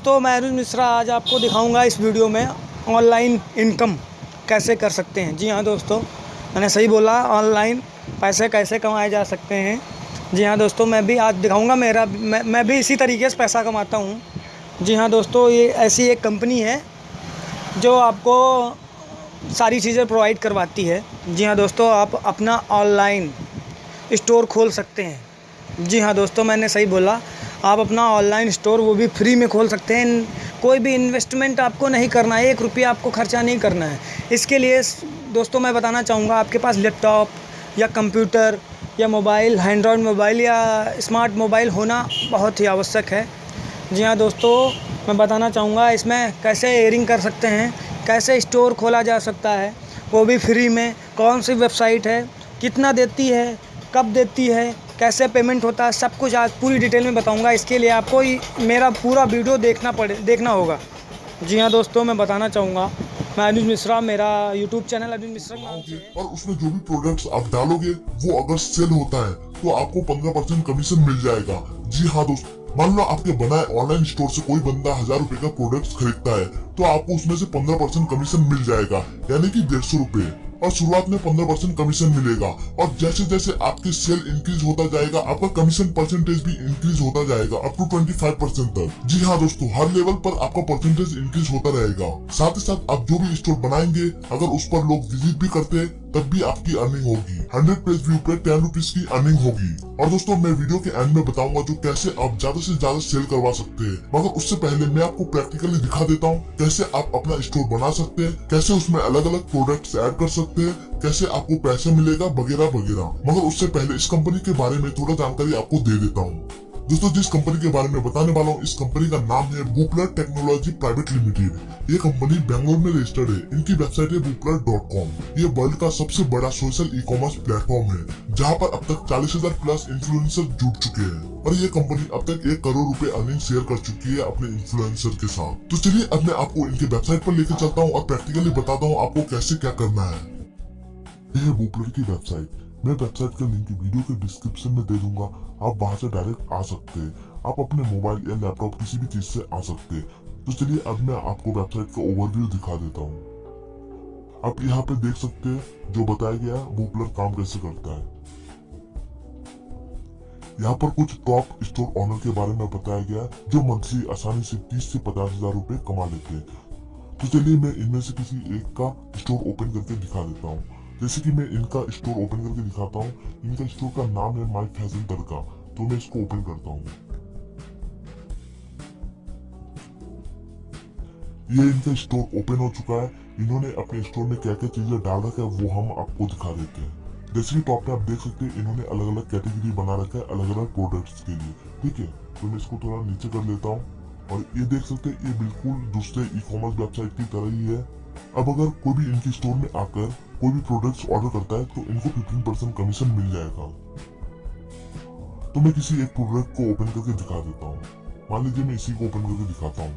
दोस्तों, मैं अनुज मिश्रा आज आपको दिखाऊंगा इस वीडियो में ऑनलाइन इनकम कैसे कर सकते हैं। जी हाँ दोस्तों, मैंने सही बोला, ऑनलाइन पैसे कैसे कमाए जा सकते हैं। जी हाँ दोस्तों, मैं भी आज दिखाऊंगा। मैं भी इसी तरीके से पैसा कमाता हूँ। जी हाँ दोस्तों, ये ऐसी एक कंपनी है जो आपको सारी चीज़ें प्रोवाइड करवाती है। जी हाँ दोस्तों, आप अपना ऑनलाइन स्टोर खोल सकते हैं। जी हाँ दोस्तों, मैंने सही बोला, आप अपना ऑनलाइन स्टोर वो भी फ्री में खोल सकते हैं। कोई भी इन्वेस्टमेंट आपको नहीं करना है, 1 रुपया आपको खर्चा नहीं करना है। इसके लिए दोस्तों मैं बताना चाहूँगा, आपके पास लैपटॉप या कंप्यूटर या मोबाइल, एंड्रॉयड मोबाइल या स्मार्ट मोबाइल होना बहुत ही आवश्यक है। जी हाँ दोस्तों, मैं बताना चाहूँगा इसमें कैसे एयरिंग कर सकते हैं, कैसे स्टोर खोला जा सकता है, वो भी फ्री में। कौन सी वेबसाइट है, कितना देती है, कब देती है, कैसे पेमेंट होता है, सब कुछ आज पूरी डिटेल में बताऊंगा। इसके लिए आपको मेरा पूरा वीडियो देखना होगा। जी हाँ दोस्तों, मैं बताना चाहूँगा, मैं अनुज मिश्रा, मेरा यूट्यूब चैनल अनुज मिश्रा के नाम से है। और उसमें जो भी प्रोडक्ट्स आप डालोगे वो अगर सेल होता है तो आपको 15% कमीशन मिल जाएगा। जी हाँ दोस्तों, मान लो आपके बनाए ऑनलाइन स्टोर से कोई बंदा 1000 रुपए का प्रोडक्ट खरीदता है तो आपको उसमें से 15% कमीशन मिल जाएगा, यानी कि 150 रुपए। और शुरुआत में 15% कमीशन मिलेगा और जैसे जैसे आपकी सेल इंक्रीज होता जाएगा आपका कमीशन परसेंटेज भी इंक्रीज होता जाएगा अप टू 25% तक। जी हाँ दोस्तों, हर लेवल पर आपका परसेंटेज इंक्रीज होता रहेगा। साथ ही साथ आप जो भी स्टोर बनाएंगे अगर उस पर लोग विजिट भी करते हैं तब भी आपकी अर्निंग होगी। 100 पेज व्यू पे 10 रुपीज की अर्निंग होगी। और दोस्तों, मैं वीडियो के एंड में बताऊंगा जो कैसे आप ज्यादा से ज्यादा सेल करवा सकते हैं, मगर उससे पहले मैं आपको प्रैक्टिकली दिखा देता हूँ कैसे आप अपना स्टोर बना सकते हैं, कैसे उसमें अलग अलग प्रोडक्ट्स ऐड कर सकते हैं, कैसे आपको पैसे मिलेगा वगैरह वगैरह। मगर उससे पहले इस कंपनी के बारे में थोड़ा जानकारी आपको दे देता हूँ। दोस्तों, जिस कंपनी के बारे में बताने वाला हूँ इस कंपनी का नाम है वूपलर टेक्नोलॉजी प्राइवेट लिमिटेड। ये कंपनी बेंगलोर में रजिस्टर्ड है। इनकी वेबसाइट है whoopler.com। ये वर्ल्ड का सबसे बड़ा सोशल ई कॉमर्स प्लेटफॉर्म है जहाँ पर अब तक 40,000 प्लस इन्फ्लुएंसर जुड़ चुके हैं और ये कंपनी अब तक 1 करोड़ रुपए अर्निंग शेयर कर चुकी है अपने इन्फ्लुएंसर के साथ। तो चलिए अब मैं आपको इनके वेबसाइट पर लेकर चलता हूँ और प्रैक्टिकली बताता हूँ आपको कैसे क्या करना है। ये है वूपलर की वेबसाइट। मैं वेबसाइट का लिंक वीडियो के डिस्क्रिप्शन में दे दूंगा, आप वहां से डायरेक्ट आ सकते हैं। आप अपने मोबाइल या लैपटॉप किसी भी चीज से आ सकते हैं। तो चलिए अब मैं आपको वेबसाइट का ओवरव्यू दिखा देता हूँ। आप यहाँ पे देख सकते हैं जो बताया गया है वूपलर काम कैसे करता है। यहाँ पर कुछ टॉप स्टोर ओनर के बारे में बताया गया है जो मंथली आसानी से 30 से 50,000 रुपए कमा लेते हैं। तो चलिए मैं इनमें से किसी एक का स्टोर ओपन करके दिखा देता हूँ। जैसे कि मैं इनका स्टोर ओपन करके दिखाता हूँ। इनका स्टोर का नाम है माय फैशन दरगाह। तो मैं इसको ओपन करता हूँ। ये इनका स्टोर ओपन हो चुका है। इन्होंने अपने स्टोर में क्या क्या चीजें डाल रखा है वो हम आपको दिखा देते हैं। जैसे कि टॉप में आप देख सकते हैं इन्होंने अलग अलग कैटेगरी बना रखा है अलग अलग प्रोडक्ट्स के लिए। ठीक है, तो मैं इसको थोड़ा नीचे कर लेता हूँ और ये देख सकते हैं ये बिल्कुल दूसरे ई कॉमर्स वेबसाइट की तरह ही है। अब अगर कोई भी इनकी स्टोर में आकर कोई भी प्रोडक्ट्स ऑर्डर करता है तो इनको 15% कमीशन मिल जाएगा। तो मैं किसी एक प्रोडक्ट को ओपन करके दिखा देता हूँ। मान लीजिए मैं इसी को ओपन करके दिखाता हूँ।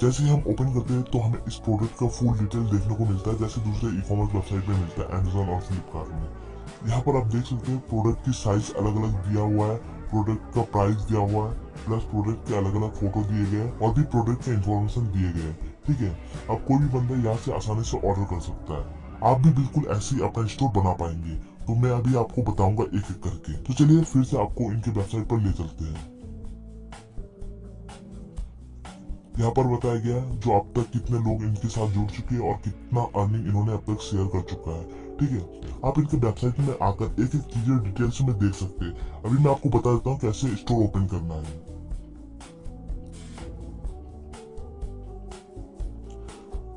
जैसे ही हम ओपन करते हैं तो हमें इस प्रोडक्ट का फुल डिटेल देखने को मिलता है जैसे दूसरे ई कॉमर्स वेबसाइट में मिलता है अमेज़न और फ्लिपकार्ट में। यहाँ पर आप देख सकते हैं प्रोडक्ट की साइज अलग अलग दिया हुआ है, प्रोडक्ट का प्राइस दिया हुआ है, प्लस प्रोडक्ट के अलग अलग फोटो दिए गए और भी प्रोडक्ट के इंफॉर्मेशन दिए गए। ठीक है, अब कोई भी बंदा यहाँ से आसानी से ऑर्डर कर सकता है। आप भी बिल्कुल ऐसे ही अपना स्टोर बना पाएंगे। तो मैं अभी आपको बताऊंगा एक एक करके। तो चलिए फिर से आपको इनके वेबसाइट पर ले चलते हैं। यहाँ पर बताया गया है जो अब तक कितने लोग इनके साथ जुड़ चुके हैं और कितना अर्निंग इन्होंने अब तक शेयर कर चुका है। ठीक है, आप इनके वेबसाइट में आकर एक एक चीजें डिटेल से में देख सकते हैं। अभी मैं आपको बता देता हूँ कैसे स्टोर ओपन करना है।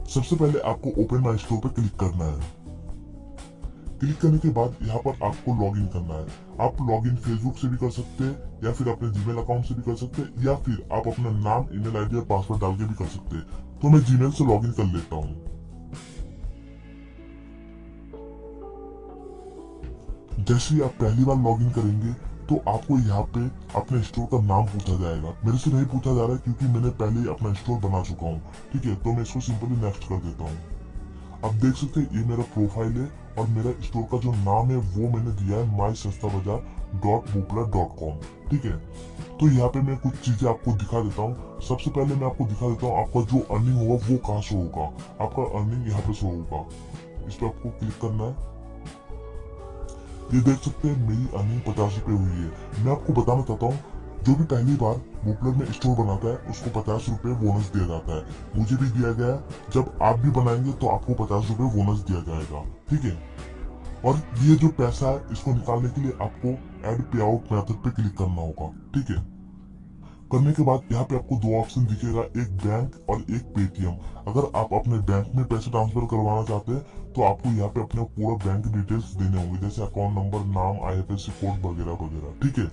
सबसे पहले आपको ओपन माई स्टोर पर क्लिक करना है। क्लिक करने के बाद यहाँ पर आपको लॉगिन करना है। आप लॉगिन फेसबुक से भी कर सकते हैं या फिर अपने जीमेल अकाउंट से भी कर सकते हैं या फिर आप अपना नाम, ईमेल आईडी और पासवर्ड डाल के भी कर सकते हैं। तो मैं जीमेल से लॉगिन कर लेता हूँ। जैसे ही आप पहली बार लॉगिन करेंगे तो आपको यहाँ पे अपने स्टोर का नाम पूछा जाएगा। मेरे से नहीं पूछा जा रहा है क्योंकि मैंने पहले ही अपना स्टोर बना चुका हूँ। ठीक है, तो मैं इसको सिंपली नेक्स्ट कर देता हूँ। अब देख सकते हैं ये मेरा प्रोफाइल है और मेरा स्टोर का जो नाम है वो मैंने दिया है mysastawazar.whoopler.com। ठीक है, तो यहाँ पे मैं कुछ चीजें आपको दिखा देता हूँ। सबसे पहले मैं आपको दिखा देता हूँ आपका जो अर्निंग होगा वो कहाँ शो होगा। आपका अर्निंग यहाँ पे शो होगा, इस पर आपको क्लिक करना है। ये देख सकते हैं मेरी अर्निंग 50 रुपए हुई है। मैं आपको बताना चाहता हूँ, जो भी पहली बार बुपलर में स्टोर बनाता है उसको 50 रुपए बोनस दिया जाता है। मुझे भी दिया गया है। जब आप भी बनाएंगे तो आपको 50 रुपए बोनस दिया जाएगा, ठीक है। और ये जो पैसा है इसको निकालने के लिए आपको ऐड पे आउट मेथड पे क्लिक करना होगा, ठीक है। करने के बाद यहाँ पे आपको दो ऑप्शन दिखेगा, एक बैंक और एक पेटीएम। अगर आप अपने बैंक में पैसे ट्रांसफर करवाना चाहते हैं तो आपको यहाँ पे अपने पूरा बैंक डिटेल्स देने होंगे, जैसे अकाउंट नंबर, नाम, IFSC कोड वगैरह वगैरह, ठीक है।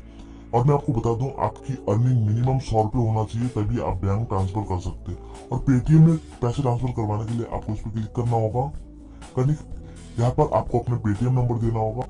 और मैं आपको बता दूं आपकी अर्निंग मिनिमम 100 रुपए होना चाहिए, तभी आप बैंक ट्रांसफर कर सकते हैं। और पेटीएम में पैसे ट्रांसफर करवाने के लिए आपको इस पर क्लिक करना होगा। यहाँ पर आपको अपना पेटीएम नंबर देना होगा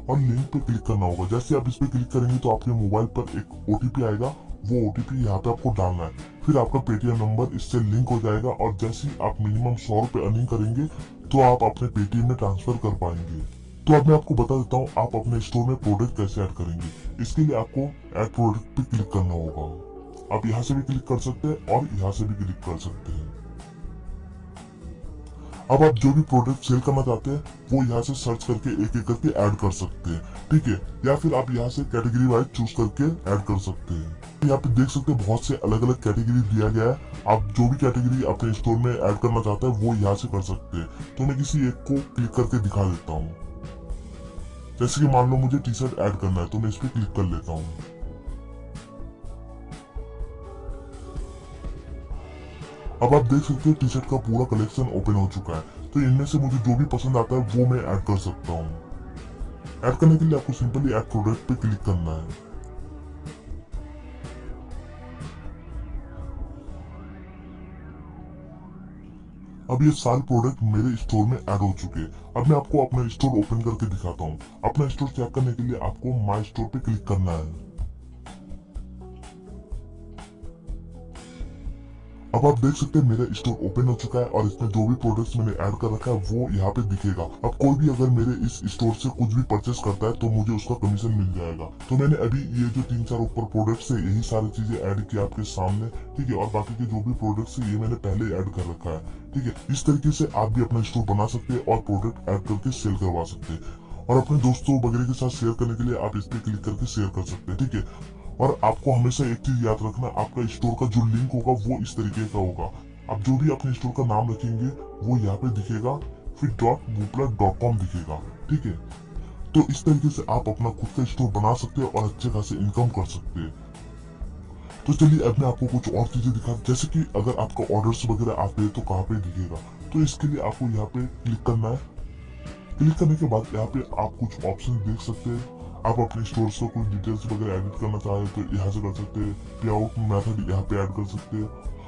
और लिंक पे क्लिक करना होगा। जैसे आप इस पे क्लिक करेंगे तो आपके मोबाइल पर एक OTP आएगा, वो OTP यहाँ पे आपको डालना है। फिर आपका पेटीएम नंबर इससे लिंक हो जाएगा और जैसे ही आप मिनिमम 100 रुपए अर्निंग करेंगे तो आप अपने पेटीएम में ट्रांसफर कर पाएंगे। तो अब मैं आपको बता देता हूँ आप अपने स्टोर में प्रोडक्ट कैसे ऐड करेंगे। इसके लिए आपको ऐड प्रोडक्ट पे क्लिक करना होगा। आप यहाँ से भी क्लिक कर सकते हैं और यहाँ से भी क्लिक कर सकते हैं। अब आप जो भी प्रोडक्ट सेल करना चाहते हैं वो यहाँ से सर्च करके एक एक करके ऐड कर सकते हैं, ठीक है। या फिर आप यहाँ से कैटेगरी वाइज चूज करके ऐड कर सकते हैं। यहाँ पे देख सकते हैं बहुत से अलग अलग कैटेगरी दिया गया है। आप जो भी कैटेगरी अपने स्टोर में ऐड करना चाहते हैं वो यहाँ से कर सकते हैं। तो मैं किसी एक को क्लिक करके दिखा देता हूँ। जैसे कि मान लो मुझे टी शर्ट ऐड करना है तो मैं इस पर क्लिक कर लेता हूँ। अब आप देख सकते हैं टी शर्ट का पूरा कलेक्शन ओपन हो चुका है। तो इनमें से मुझे जो भी पसंद आता है वो मैं ऐड कर सकता हूँ। ऐड करने के लिए आपको सिंपली ऐड प्रोडक्ट पे क्लिक करना है। अब ये सारे प्रोडक्ट मेरे स्टोर में ऐड हो चुके हैं। अब मैं आपको अपना स्टोर ओपन करके दिखाता हूँ। अपना स्टोर चेक करने के लिए आपको माई स्टोर पे क्लिक करना है। अब आप देख सकते हैं मेरा स्टोर ओपन हो चुका है और इसमें जो भी प्रोडक्ट्स मैंने ऐड कर रखा है वो यहाँ पे दिखेगा। अब कोई भी अगर मेरे इस स्टोर से कुछ भी परचेस करता है तो मुझे उसका कमीशन मिल जाएगा। तो मैंने अभी ये जो 3-4 ऊपर प्रोडक्ट्स है यही सारी चीजें ऐड की आपके सामने, ठीक है। और बाकी के जो भी प्रोडक्ट्स है ये मैंने पहले ऐड कर रखा है, ठीक है। इस तरीके से आप भी अपना स्टोर बना सकते हैं और प्रोडक्ट ऐड करके सेल करवा सकते हैं। और अपने दोस्तों वगैरह के साथ शेयर करने के लिए आप इस पे क्लिक करके शेयर कर सकते हैं, ठीक है। और आपको हमेशा एक चीज याद रखना, आपका स्टोर का जो लिंक होगा वो इस तरीके का होगा। आप जो भी अपने स्टोर का नाम रखेंगे वो यहाँ पे दिखेगा, फिर .buppler.com दिखेगा, ठीक है। तो इस तरीके से आप अपना खुद का स्टोर बना सकते हैं और अच्छे खासे इनकम कर सकते हैं। तो चलिए अब मैं आपको कुछ और चीजें दिखा, जैसे कि अगर आपका ऑर्डर्स वगैरह आते हैं तो कहाँ पे दिखेगा। तो इसके लिए आपको यहाँ पे क्लिक करना है। क्लिक करने के बाद यहाँ पे आप कुछ ऑप्शन देख सकते हैं। आप अपने स्टोर से कुछ डिटेल्स वगैरह एडिट करना चाहे तो यहाँ से कर सकते हैं। पे आउट मेथड यहाँ पे ऐड कर सकते हैं।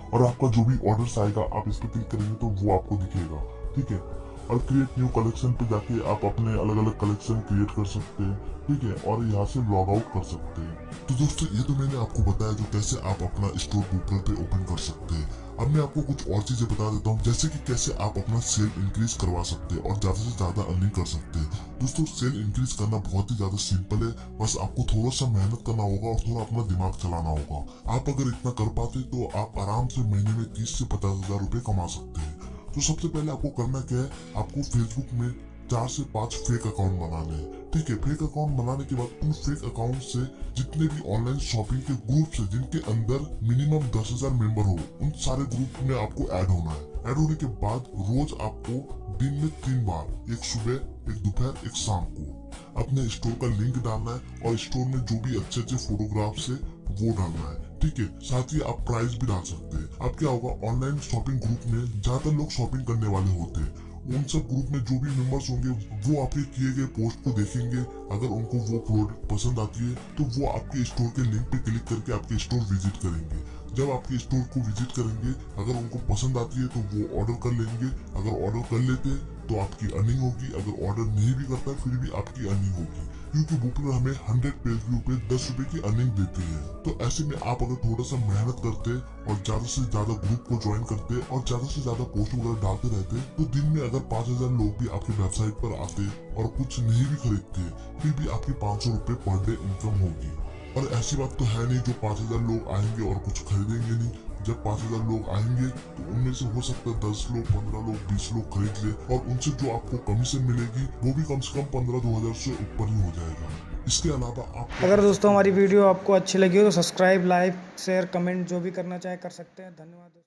और आपका जो भी ऑर्डर्स आएगा आप इस पे क्लिक करेंगे तो वो आपको दिखेगा, ठीक है। और क्रिएट न्यू कलेक्शन पे जाके आप अपने अलग अलग कलेक्शन क्रिएट कर सकते हैं, ठीक है। और यहाँ से लॉग आउट कर सकते हैं। तो दोस्तों ये तो मैंने आपको बताया जो कैसे आप अपना स्टोर बुपलर पे ओपन कर सकते हैं। अब मैं आपको कुछ और चीजें बता देता हूँ, जैसे कि कैसे आप अपना सेल इंक्रीज करवा सकते हैं और ज्यादा से ज्यादा अर्निंग कर सकते हैं। दोस्तों सेल इंक्रीज करना बहुत ही ज्यादा सिंपल है, बस आपको थोड़ा सा मेहनत करना होगा और थोड़ा अपना दिमाग चलाना होगा। आप अगर इतना कर पाते तो आप आराम से महीने में 30 से 50 हजार रुपए कमा सकते हैं। तो सबसे पहले आपको करना क्या है, आपको फेसबुक में 4 से 5 फेक अकाउंट बनाने हैं, ठीक है। फेक अकाउंट बनाने के बाद उन फेक अकाउंट से जितने भी ऑनलाइन शॉपिंग के ग्रुप्स है जिनके अंदर मिनिमम 10,000 मेंबर हो, उन सारे ग्रुप में आपको ऐड होना है। ऐड होने के बाद रोज आपको दिन में 3 बार, एक सुबह, एक दोपहर, एक शाम को अपने स्टोर का लिंक डालना है और स्टोर में जो भी अच्छे अच्छे फोटोग्राफ्स है वो डालना है, ठीक है। साथ ही आप प्राइस भी डाल सकते हैं। अब क्या होगा, ऑनलाइन शॉपिंग ग्रुप में ज्यादातर लोग शॉपिंग करने वाले होते हैं। उन सब ग्रुप में जो भी मेंबर्स होंगे वो आपके किए गए पोस्ट को देखेंगे। अगर उनको वो प्रोडक्ट पसंद आती है तो वो आपके स्टोर के लिंक पे क्लिक करके आपके स्टोर विजिट करेंगे। जब आपके स्टोर को विजिट करेंगे, अगर उनको पसंद आती है तो वो ऑर्डर कर लेंगे। अगर ऑर्डर कर लेते हैं तो आपकी अर्निंग होगी, अगर ऑर्डर नहीं भी करता फिर भी आपकी अर्निंग होगी, क्योंकि बुपलर हमें 100 पेज व्यू पे 10 रुपए की अर्निंग देती है। तो ऐसे में आप अगर थोड़ा सा मेहनत करते और ज्यादा से ज्यादा ग्रुप को ज्वाइन करते और ज्यादा से ज्यादा पोस्ट वगैरह डालते रहते तो दिन में अगर 5,000 लोग भी आपकी वेबसाइट पर आते और कुछ नहीं भी खरीदते फिर भी आपकी 500 रुपए पर डे इनकम होगी। और ऐसी बात तो है नहीं जो 5000 लोग आएंगे और कुछ खरीदेंगे नहीं। जब 5000 लोग आएंगे तो उनमें से हो सकता है 10 लोग, 15 लोग, 20 लोग खरीद ले, और उनसे जो आपको कमीशन मिलेगी वो भी कम से कम 15-2000 से ऊपर ही हो जाएगा। इसके अलावा आप अगर दोस्तों हमारी वीडियो आपको अच्छी लगी हो तो सब्सक्राइब, लाइक, शेयर, कमेंट जो भी करना चाहे कर सकते हैं। धन्यवाद।